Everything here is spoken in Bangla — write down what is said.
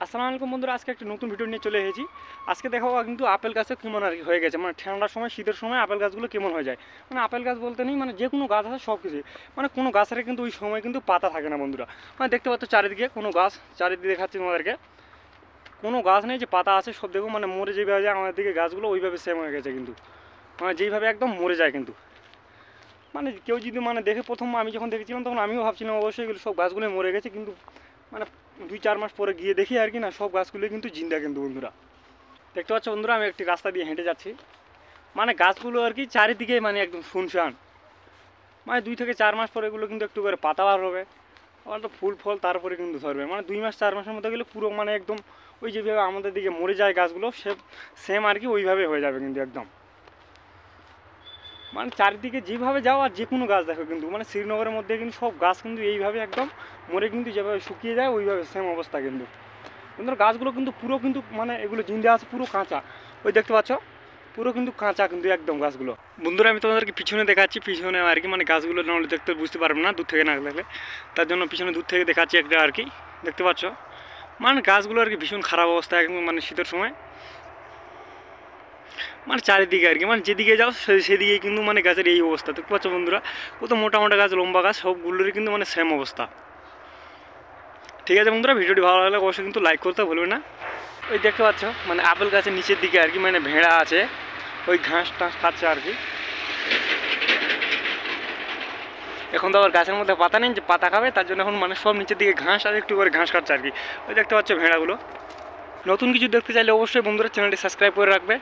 আসসালামু আলাইকুম বন্ধুরা, আজকে একটা নতুন ভিডিও নিয়ে চলে এসেছি। আজকে দেখাবো কিন্তু আপেল গাছে কেমন আর কি হয়ে গেছে, মানে ঠান্ডার সময় শীতের সময় আপেল গাছগুলো কেমন হয়ে যায়। মানে আপেল গাছ বলতে নেই, মানে যে কোনো গাছ আছে সব কিছু, মানে কোনো গাছের কিন্তু ওই সময় কিন্তু পাতা থাকে না বন্ধুরা। মানে দেখতে পাচ্ছ চারিদিকে কোনো গাছ, চারিদিকে দেখাচ্ছি তোমাদেরকে, কোনো গাছ নেই যে পাতা আছে, সব দেখো মানে মরে যেভাবে যায় আমাদের দিকে গাছগুলো ওইভাবে সেম হয়ে গেছে কিন্তু, মানে যেইভাবে একদম মরে যায় কিন্তু। মানে কেউ যদি মানে দেখে, প্রথম আমি যখন দেখেছিলাম তখন আমিও ভাবছিলাম অবশ্যই এগুলো সব গাছগুলো মরে গেছে, কিন্তু মানে 2-4 মাস পরে গিয়ে দেখি আর কি না, সব গাছগুলো কিন্তু জিন্দা কিন্তু বন্ধুরা। দেখতে পাচ্ছ বন্ধুরা, আমি একটি রাস্তা দিয়ে হেঁটে যাচ্ছি, মানে গাছগুলো আর কি চারিদিকে মানে একদম শুনশান। মানে 2 থেকে 4 মাস পরে এগুলো কিন্তু একটু করে পাতা বার হবে, আবার তো ফুল ফল তারপরে কিন্তু ধরবে। মানে 2 মাস 4 মাসের মধ্যে গেলে পুরো মানে একদম ওই যেভাবে আমাদের দিকে মরে যায় গাছগুলো সেম আর কি ওইভাবে হয়ে যাবে কিন্তু একদম। মানে চারিদিকে যেভাবে যাও আর যে কোনো গাছ দেখো কিন্তু, মানে শ্রীনগরের মধ্যে কিন্তু সব গাছ কিন্তু এইভাবে একদম মরে কিন্তু যেভাবে শুকিয়ে যায় ওইভাবে সেম অবস্থা কিন্তু। কিন্তু গাছগুলো কিন্তু পুরো কিন্তু মানে এগুলো জিন্দা আছে, পুরো কাঁচা। ওই দেখতে পাচ্ছ পুরো কিন্তু কাঁচা কিন্তু একদম গাছগুলো। বন্ধুরা আমি তোমাদেরকে পিছনে দেখাচ্ছি, পিছনে আর কি মানে গাছগুলো নাহলে দেখতে বুঝতে পারবে না দূর থেকে না দেখলে, তার জন্য পিছনে দূর থেকে দেখাচ্ছি একটা আর কি। দেখতে পাচ্ছ মানে গাছগুলো আর কি ভীষণ খারাপ অবস্থা একদম, মানে শীতের সময় মানে চারিদিকে আর কি, মানে যেদিকে যাও সেদিকে কিন্তু মানে গাছের এই অবস্থা। দেখতে পাচ্ছ বন্ধুরা, কত মোটা মোটা গাছ, লম্বা গাছ, সবগুলোরই কিন্তু মানে সেম অবস্থা। ঠিক আছে বন্ধুরা, ভিডিওটি ভালো লাগলে অবশ্যই কিন্তু লাইক করতে ভুলবে না। ওই দেখতে পাচ্ছ মানে আপেল গাছের নিচের দিকে আর কি মানে ভেড়া আছে, ওই ঘাস টাস খাচ্ছে আর কি। এখন তো আবার গাছের মধ্যে পাতা নেই যে পাতা খাবে, তার জন্য এখন মানে সব নিচের দিকে ঘাস আর একটু করে ঘাস কাটছে আর কি। ওই দেখতে পাচ্ছ ভেড়াগুলো। নতুন কিছু দেখতে চাইলে অবশ্যই বন্ধুরা চ্যানেলটি সাবস্ক্রাইব করে রাখবে।